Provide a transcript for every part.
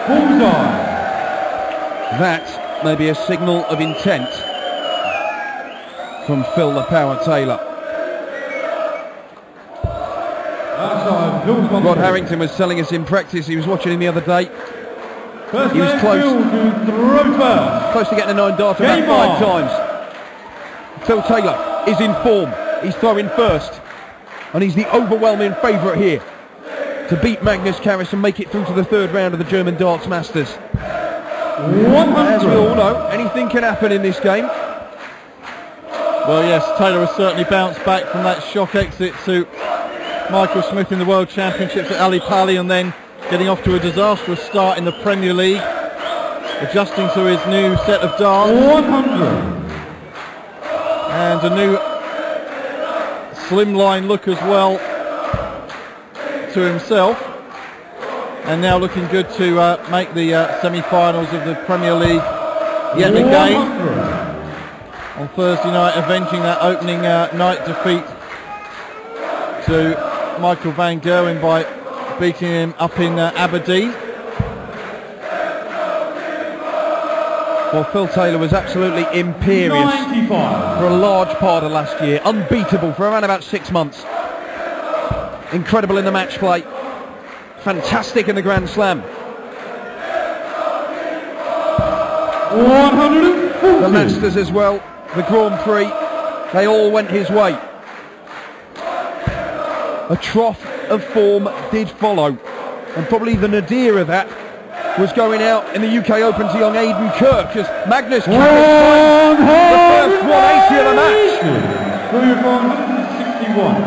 Bullseye. That may be a signal of intent from Phil the Power Taylor. Rod Harrington was telling us in practice, he was watching him the other day. He was close to getting a 9-darter about 5 times. Phil Taylor is in form. He's throwing first. And he's the overwhelming favourite here to beat Magnus Caris and make it through to the 3rd round of the German Darts Masters. As we all know, anything can happen in this game. Well, yes, Taylor has certainly bounced back from that shock exit to Michael Smith in the World Championships at Ali Pali, and then getting off to a disastrous start in the Premier League, adjusting to his new set of darts. 100. And a new slimline look as well to himself. And now looking good to make the semi-finals of the Premier League yet again. On Thursday night, avenging that opening night defeat to Michael van Gerwen by beating him up in Aberdeen. Well, Phil Taylor was absolutely imperious 95. for a large part of last year. Unbeatable for around about 6 months. Incredible in the match play. Fantastic in the Grand Slam. 140. The Masters as well. The Grand Prix. They all went his way. A trough of form did follow, and probably the nadir of that was going out in the UK Open to young Aidan Kirk as Magnus Caris finds the first 180 of the match. Through 161.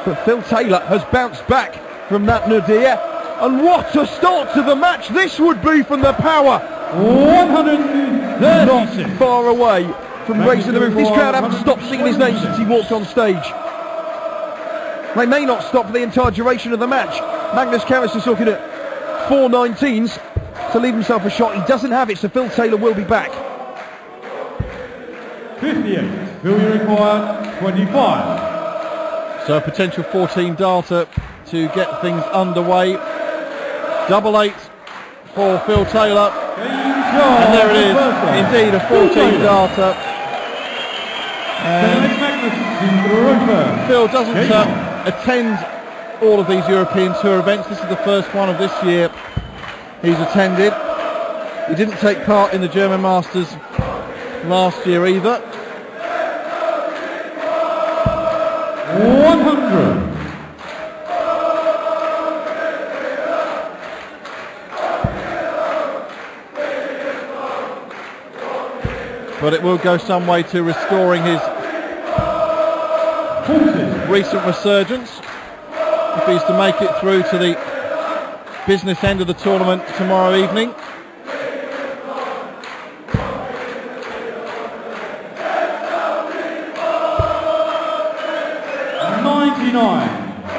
But Phil Taylor has bounced back from that nadir, and what a start to the match this would be from the Power. 136. Not far away from raising the roof. This crowd haven't stopped singing his name since he walked on stage. They may not stop for the entire duration of the match. Magnus Caris is looking at 4.19s to leave himself a shot. He doesn't have it, so Phil Taylor will be back. 58. Will you require 25? So a potential 14-darter to get things underway. 88 for Phil Taylor. And there it is, indeed a 14-darter. And Phil doesn't attend all of these European Tour events. This is the first one of this year he's attended. He didn't take part in the German Masters last year either. 100. But it will go some way to restoring his recent resurgence if he's to make it through to the business end of the tournament tomorrow evening.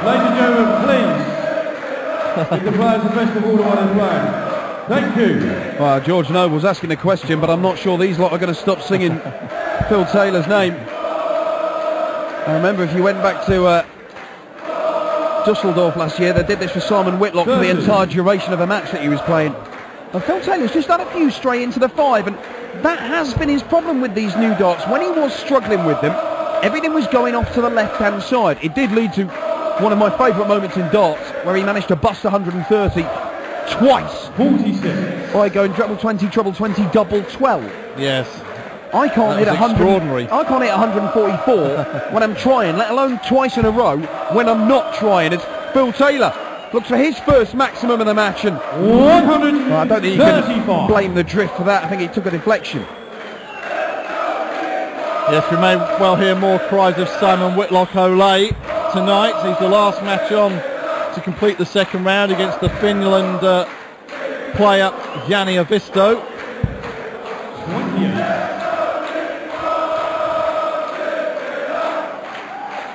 Ladies and gentlemen, please give the players the best of all the one in play. Thank you. Well, George Noble's asking a question, but I'm not sure these lot are going to stop singing Phil Taylor's name. I remember if you went back to Dusseldorf last year, they did this for Simon Whitlock for the entire duration of a match that he was playing. And Phil Taylor's just had a few straight into the 5, and that has been his problem with these new darts. When he was struggling with them, everything was going off to the left-hand side. It did lead to one of my favourite moments in darts, where he managed to bust 130 twice. 46. By going treble 20, treble 20, double 12. Yes. I can't hit 100. Extraordinary. I can't hit 144 when I'm trying, let alone twice in a row when I'm not trying. As Phil Taylor looks for his first maximum of the match, and 135. I don't think you can blame the drift for that. I think he took a deflection. Yes, we may well hear more cries of Simon Whitlock Ole tonight. He's the last match on to complete the second round against the Finland player Jani Avisto. 28.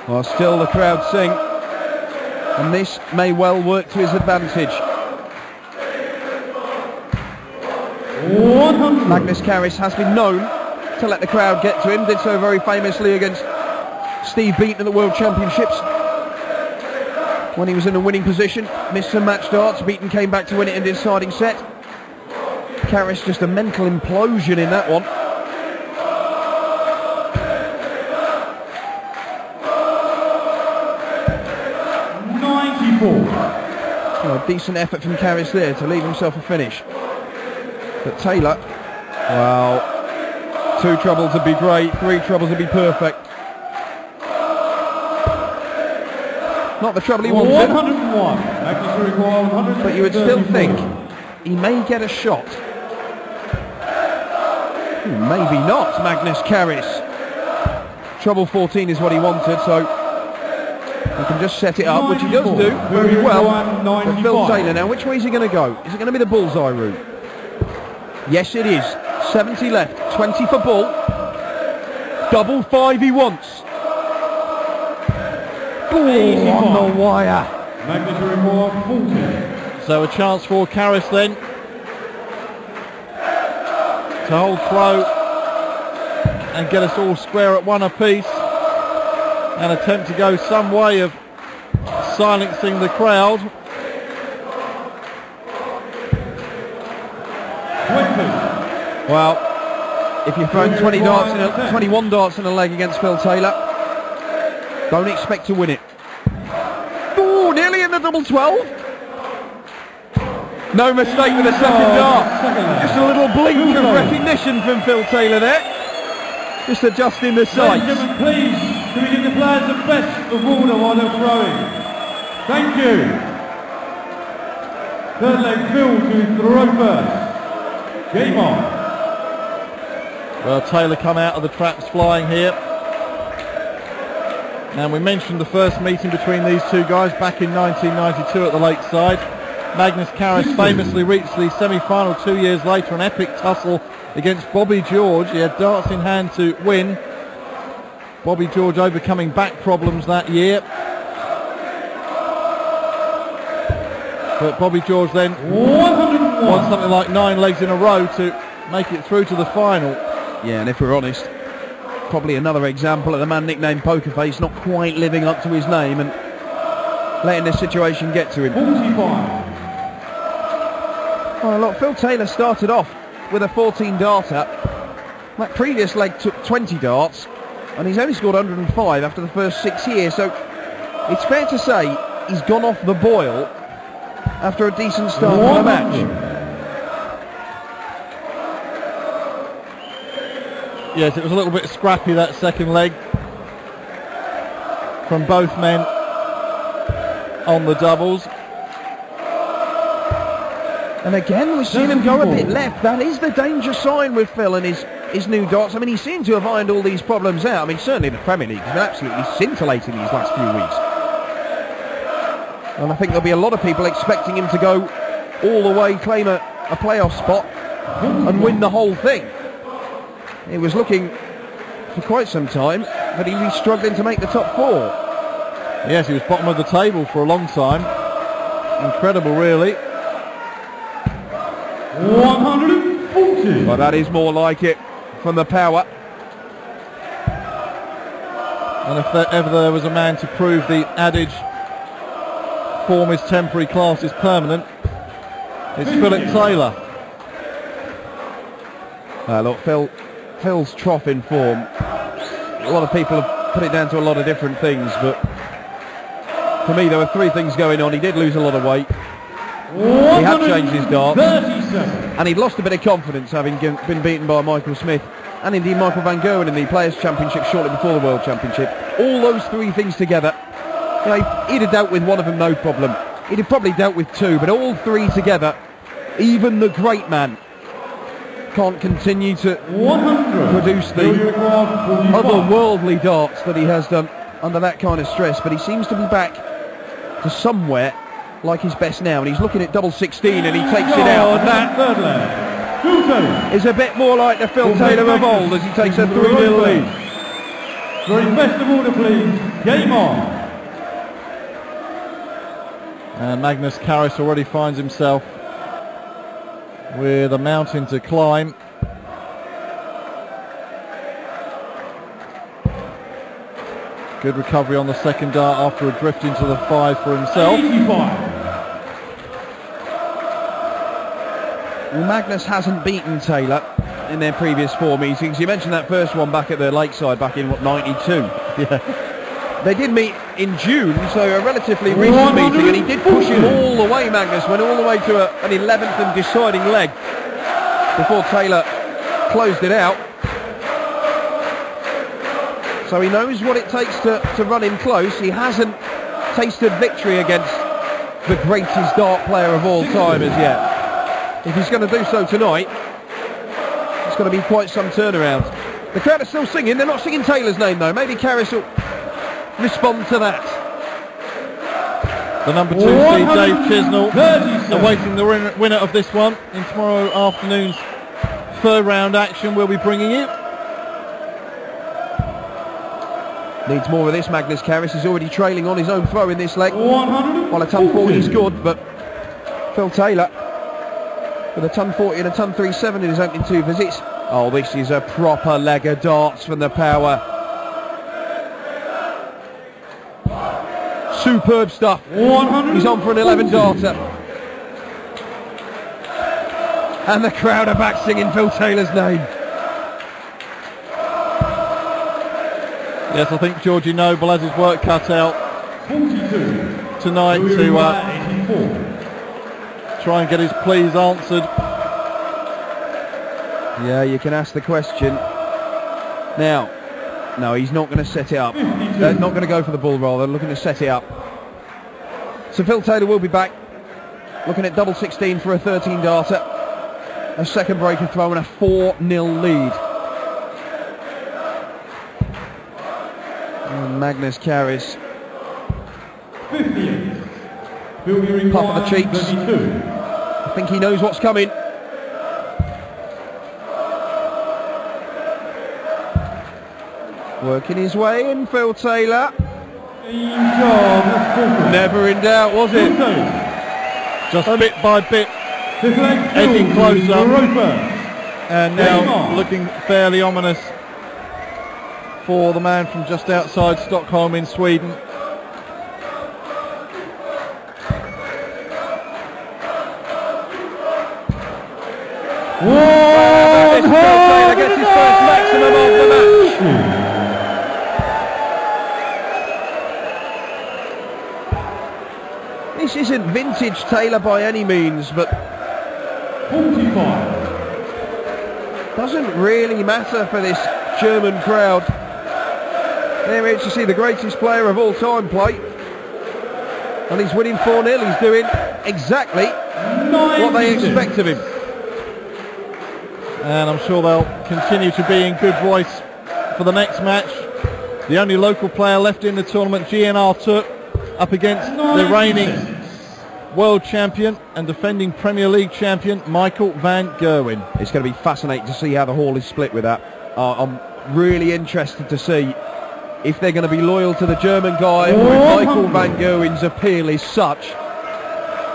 Well, still the crowd sing, and this may well work to his advantage. 100. Magnus Caris has been known to let the crowd get to him, did so very famously against Steve Beaton at the World Championships. when he was in a winning position. Missed some match darts, beaten, came back to win it in the deciding set. Caris just a mental implosion in that one. Well, a decent effort from Caris there to leave himself a finish. But Taylor, well, 2 troubles would be great, 3 troubles would be perfect. Not the trouble he wanted. 101. But you would still think he may get a shot. Maybe not, Magnus Caris. Trouble 14 is what he wanted, so he can just set it up, which he does do very well. But Phil Taylor now, which way is he going to go? Is it going to be the bullseye route? Yes, it is. 70 left, 20 for ball. Double 5 he wants. Ooh, on the wire. Magnus reward 40. So a chance for Caris then to hold throw and get us all square at 1 apiece and attempt to go some way of silencing the crowd. 20. Well, if you're throwing 21 darts in a leg against Phil Taylor, don't expect to win it. Ooh, nearly in the double 12. No mistake with the second dart. Just a little blink of recognition from Phil Taylor there. Just adjusting the sights. Ladies and gentlemen, please, can we give the players the best of order while they're throwing? Thank you. Third leg, Phil to throw first. Game on. Well, Taylor come out of the traps flying here. And we mentioned the first meeting between these two guys back in 1992 at the Lakeside. Magnus Caris famously reached the semi-final 2 years later, an epic tussle against Bobby George. He had darts in hand to win. Bobby George overcoming back problems that year. But Bobby George then won something like 9 legs in a row to make it through to the final. Yeah, and if we're honest, probably another example of the man nicknamed Pokerface not quite living up to his name and letting this situation get to him. 45. Well, look, Phil Taylor started off with a 14 darter. That previous leg took 20 darts, and he's only scored 105 after the first 6 years, so it's fair to say he's gone off the boil after a decent start to the match. Yes, it was a little bit scrappy, that second leg, from both men on the doubles. And again, we've seen him go a bit left. That is the danger sign with Phil and his new darts. I mean, he seemed to have ironed all these problems out. I mean, certainly the Premier League has been absolutely scintillating these last few weeks. And I think there'll be a lot of people expecting him to go all the way, claim a playoff spot and win the whole thing. He was looking for quite some time, but he was struggling to make the top 4. Yes, he was bottom of the table for a long time. Incredible, really. 140. Well, that is more like it from the power. And if ever there was a man to prove the adage, form is temporary, class is permanent, it's Philip Taylor. Look, Phil's trough in form. A lot of people have put it down to a lot of different things, but for me there were 3 things going on. He did lose a lot of weight. He had changed his darts, and he'd lost a bit of confidence having been beaten by Michael Smith and indeed Michael Van Gerwen in the Players' Championship shortly before the World Championship. All those 3 things together, you know, he'd have dealt with one of them no problem. He'd have probably dealt with 2, but all 3 together, even the great man can't continue to produce the otherworldly darts that he has done under that kind of stress. But he seems to be back to somewhere like his best now, and he's looking at double 16 and he takes it out, and that is a bit more like the Phil Taylor of old as he takes a 3-0 lead. Very best of order, please. Game on. And Magnus Caris already finds himself with a mountain to climb. Good recovery on the second dart after a drift into the 5 for himself. 85. Well, Magnus hasn't beaten Taylor in their previous 4 meetings. You mentioned that first one back at the Lakeside back in, what, 92? Yeah. They did meet in June, so a relatively recent meeting, and he did push him all the way, Magnus, went all the way to an 11th and deciding leg before Taylor closed it out. So he knows what it takes to run him close. He hasn't tasted victory against the greatest dart player of all time as yet. If he's going to do so tonight, it's going to be quite some turnaround. The crowd are still singing. They're not singing Taylor's name though. Maybe Caris will respond to that. The number 2 seed Dave Chisnell awaiting the winner of this one in tomorrow afternoon's third round action. We'll be bringing you. Needs more of this, Magnus Caris. He's already trailing on his own throw in this leg. While a ton 40 is good, but Phil Taylor with a ton 40 and a ton 37 in his opening 2 visits. Oh, this is a proper leg of darts from the power. Superb stuff. He's on for an 11 darter. And the crowd are back singing Phil Taylor's name. Yes, I think Georgie Noble has his work cut out tonight to try and get his pleas answered. Yeah, you can ask the question. Now, no, he's not going to set it up. They're not going to go for the bull roll. They're looking to set it up. So Phil Taylor will be back, looking at double 16 for a 13 darter, a second breaker throw and a 4-0 lead. And Magnus Caris, puff of the cheeks. I think he knows what's coming. Working his way in, Phil Taylor. Never in doubt, was it? Just bit by bit, edging closer, and now looking fairly ominous for the man from just outside Stockholm in Sweden. Phil Taylor gets his first maximum of the match. This isn't vintage Taylor by any means, but 45. doesn't really matter for this German crowd. They're here to see the greatest player of all time play, and he's winning 4-0. He's doing exactly what they expect of him. And I'm sure they'll continue to be in good voice for the next match. The only local player left in the tournament, GNR Took, up against the reigning world champion and defending Premier League champion Michael van Gerwen. It's going to be fascinating to see how the hall is split with that. I'm really interested to see if they're going to be loyal to the German guy, or if Michael van Gerwen's appeal is such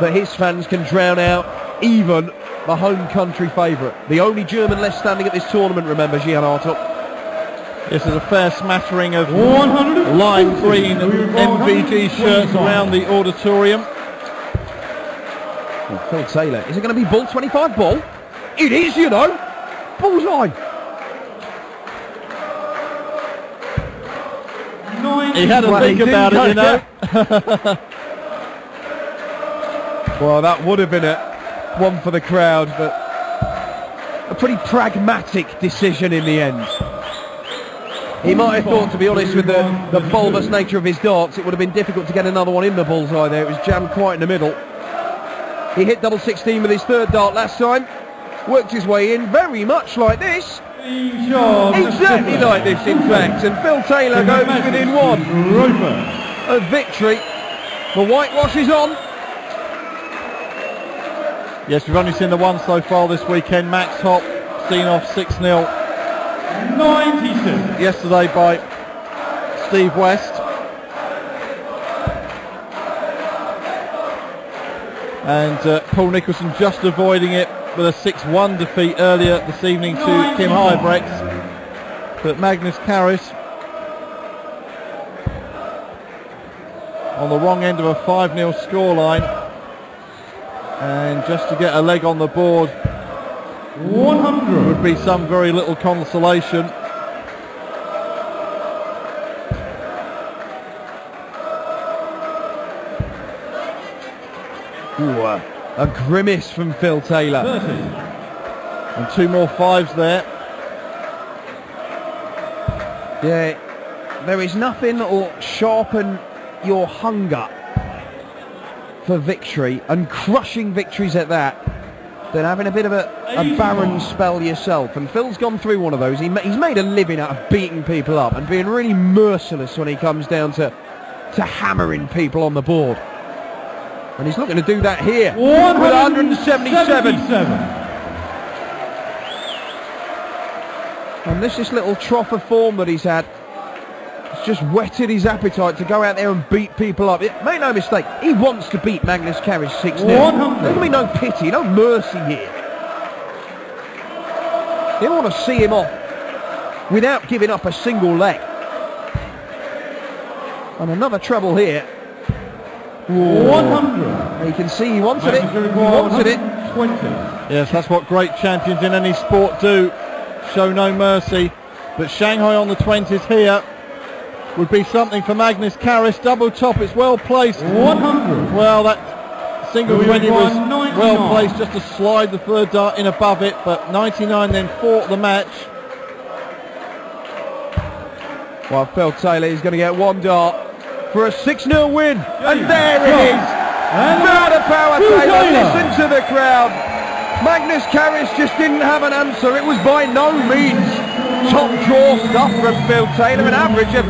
that his fans can drown out even the home country favourite. The only German left standing at this tournament, remember, GNR Took. This is a fair smattering of lime green MVG shirts around the auditorium. Oh, Phil Taylor, is it going to be bull 25 ball? It is, you know. Bullseye. He had a think about it, you know. Well, that would have been one for the crowd, but a pretty pragmatic decision in the end. He might have thought, to be honest, with the bulbous nature of his darts, it would have been difficult to get another one in the bullseye there. It was jammed quite in the middle. He hit double 16 with his third dart last time. Worked his way in very much like this. Exactly like this, in fact. And Phil Taylor goes within one of victory. The whitewash is on. Yes, we've only seen the one so far this weekend. Max Hopp seen off 6-0 96. yesterday by Steve West. And Paul Nicholson just avoiding it with a 6-1 defeat earlier this evening to Kim Huybrechts. But Magnus Caris on the wrong end of a 5-0 scoreline. And just to get a leg on the board 100 would be some very little consolation. Ooh, a grimace from Phil Taylor. 30. And 2 more 5s there. Yeah, there is nothing that will sharpen your hunger for victory, and crushing victories at that, than having a bit of a barren spell yourself. And Phil's gone through one of those. He's made a living out of beating people up and being really merciless when he comes down to hammering people on the board. And he's looking to do that here with 177. And this little trough of form that he's had, it's just whetted his appetite to go out there and beat people up. Make no mistake, he wants to beat Magnus Caris 6-0. There's going to be no pity, no mercy here. He'll want to see him off without giving up a single leg. And another treble here. 100. You can see he wanted it. He wanted it. 20. Yes, that's what great champions in any sport do. Show no mercy. But Shanghai on the 20s here would be something for Magnus Caris. Double top, it's well placed. 100. Well, that single 20 was 99. well placed just to slide the third dart in above it, but 99 then fought the match. Well, Phil Taylor is going to get one dart for a 6-0 win. And there it is. Murder Power Taylor. Listen to the crowd. Magnus Caris just didn't have an answer. It was by no means top draw stuff from Phil Taylor, an average of